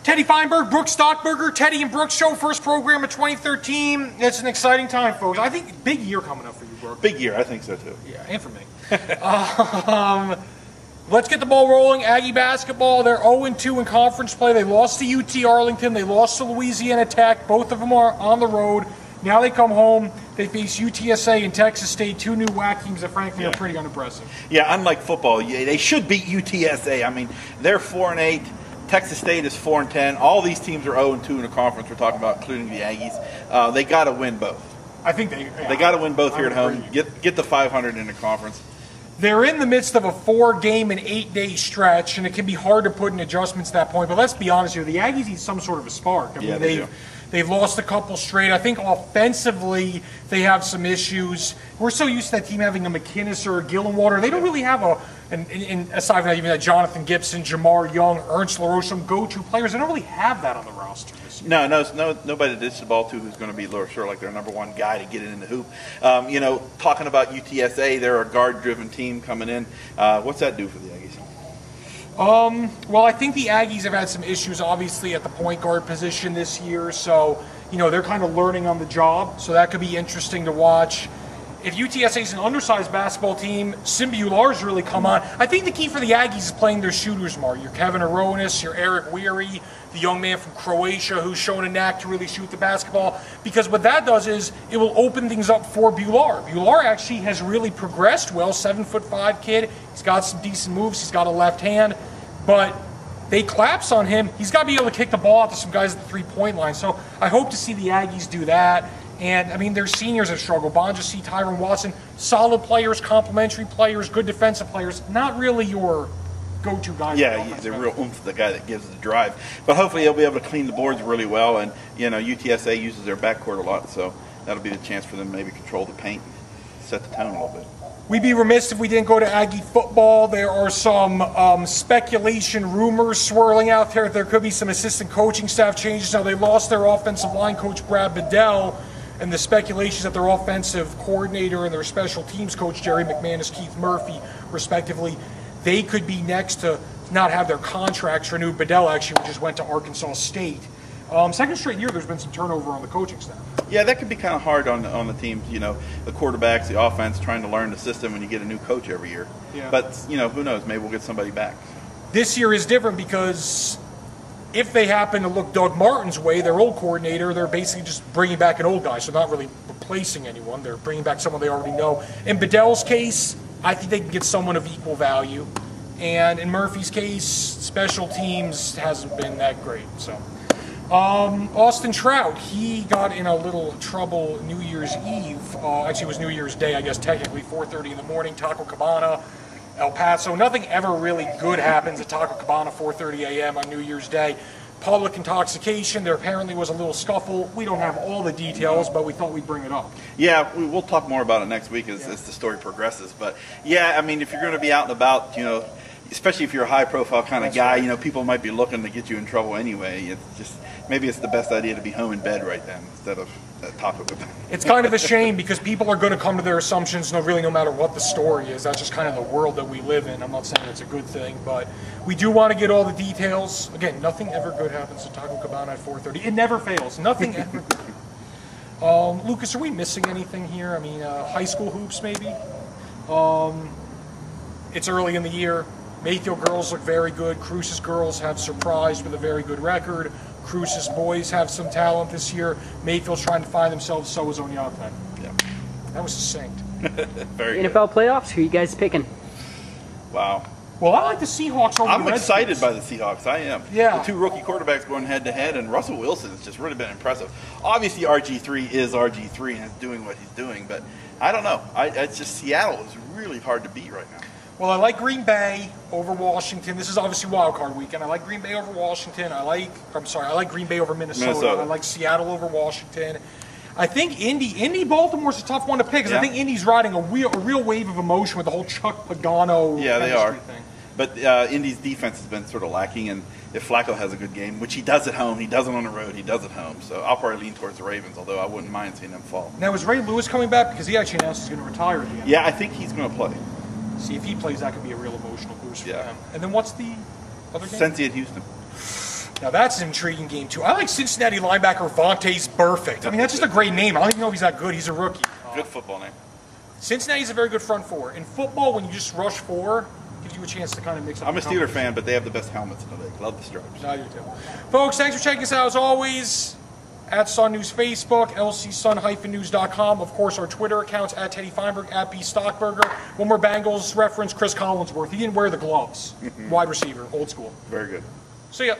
Teddy Feinberg, Brook Stockburger, Teddy and Brook Show, first program of 2013. It's an exciting time, folks. I think big year coming up for you, Brook. Big year, I think so too. Yeah, and for me. Let's get the ball rolling. Aggie basketball, they're 0-2 in conference play. They lost to UT Arlington. They lost to Louisiana Tech. Both of them are on the road. Now they come home. They face UTSA and Texas State, two new WAC teams that frankly are pretty unimpressive. Yeah, unlike football, they should beat UTSA. I mean, they're 4-8. Texas State is 4-10. All these teams are 0-2 in the conference we're talking about, including the Aggies. They got to win both. I think they got to win both here at home. Get the 500 in the conference. They're in the midst of a 4-game and 8-day stretch, and it can be hard to put in adjustments at that point. But let's be honest here, the Aggies need some sort of a spark. I mean, they've lost a couple straight. I think offensively they have some issues. We're so used to that team having a McInnes or a Gillenwater. They don't really have and aside from that, even that Jonathan Gibson, Jamar Young, Ernst LaRoche, some go-to players. They don't really have that on the roster this year. No, nobody to dish the ball to who's going to be sort of like their number one guy to get it in the hoop. Talking about UTSA, they're a guard-driven team coming in. What's that do for the Aggies? Well, I think the Aggies have had some issues, obviously, at the point guard position this year. So, they're kind of learning on the job. So that could be interesting to watch. If UTSA is an undersized basketball team, Simba Ular's really come on. I think the key for the Aggies is playing their shooters more. Your Kevin Aronis, your Eric Weary, the young man from Croatia who's shown a knack to really shoot the basketball. Because what that does is it will open things up for Bular. Bular actually has really progressed well, 7'5" kid. He's got some decent moves. He's got a left hand. But they collapse on him. He's got to be able to kick the ball out to some guys at the three-point line. So I hope to see the Aggies do that. And, I mean, their seniors have struggled. Bonja C, Tyron Watson, solid players, complementary players, good defensive players. Not really your go-to guys. Yeah, he's a real oomph, the guy that gives the drive. But hopefully he'll be able to clean the boards really well. And, UTSA uses their backcourt a lot, so that'll be the chance for them to maybe control the paint, set the tone a little bit. We'd be remiss if we didn't go to Aggie football. There are some speculation, rumors swirling out there. There could be some assistant coaching staff changes. Now, they lost their offensive line coach, Brad Bedell, and the speculations that their offensive coordinator and their special teams coach, Jerry McManus, Keith Murphy, respectively, they could be next to not have their contracts renewed. Bedell actually just went to Arkansas State. Second straight year, there's been some turnover on the coaching staff. Yeah, that could be kind of hard on the teams. The quarterbacks, the offense, trying to learn the system when you get a new coach every year. Yeah. But who knows? Maybe we'll get somebody back. This year is different because if they happen to look Doug Martin's way, their old coordinator, they're basically just bringing back an old guy, so not really replacing anyone. They're bringing back someone they already know. In Bedell's case, I think they can get someone of equal value. And in Murphy's case, special teams hasn't been that great. So, Austin Trout, he got in a little trouble New Year's Eve. Actually, it was New Year's Day, I guess, technically, 4:30 in the morning, Taco Cabana, El Paso. Nothing ever really good happens at Taco Cabana, 4:30 a.m. on New Year's Day. Public intoxication. There apparently was a little scuffle. We don't have all the details, but we thought we'd bring it up. Yeah, we'll talk more about it next week as the story progresses. But, yeah, I mean, if you're going to be out and about, especially if you're a high-profile kind of guy, people might be looking to get you in trouble anyway. It's just maybe it's the best idea to be home in bed right then instead of at Taco Cabana. It's kind of a shame because people are going to come to their assumptions no matter what the story is. That's just kind of the world that we live in. I'm not saying it's a good thing, but we do want to get all the details. Again, nothing ever good happens at Taco Cabana at 4:30. It never fails. Nothing ever good. Lucas, are we missing anything here? I mean, high school hoops maybe? It's early in the year. Mayfield girls look very good. Cruce's girls have surprised with a very good record. Cruce's boys have some talent this year. Mayfield's trying to find themselves, so is Oñate. Yeah. That was succinct. Very NFL playoffs, who are you guys picking? Wow. Well, I like the Seahawks over the Redskins. I'm excited by the Seahawks. I am. Yeah. The two rookie quarterbacks going head-to-head, and Russell Wilson has just really been impressive. Obviously, RG3 is RG3 and is doing what he's doing, but I don't know. It's just Seattle is really hard to beat right now. Well, I like Green Bay over Washington. This is obviously wild card weekend. I like Green Bay over Washington. I like Green Bay over Minnesota. I like Seattle over Washington. I think Indy Baltimore's a tough one to pick because I think Indy's riding a real wave of emotion with the whole Chuck Pagano thing. But Indy's defense has been sort of lacking, and if Flacco has a good game, which he does at home, he does it on the road, he does at home. So I'll probably lean towards the Ravens, although I wouldn't mind seeing them fall. Now, is Ray Lewis coming back? Because he actually announced he's going to retire at the end. Yeah, I think he's going to play. See, if he plays, that could be a real emotional boost for them. And then what's the other game? Cincy at Houston. Now that's an intriguing game too. I like Cincinnati linebacker Vontaze Burfict. I mean, that's just a great name. I don't even know if he's that good. He's a rookie. Good football name. Cincinnati's a very good front four. In football, when you just rush four, gives you a chance to kind of mix up. I'm a Steeler fan, but they have the best helmets in the league. Love the stripes. I do too. Folks, thanks for checking us out as always. At Sun News Facebook, lcsun-news.com. Of course, our Twitter accounts at Teddy Feinberg, at B Stockburger. One more Bengals reference, Chris Collinsworth. He didn't wear the gloves. Wide receiver, old school. Very good. See ya.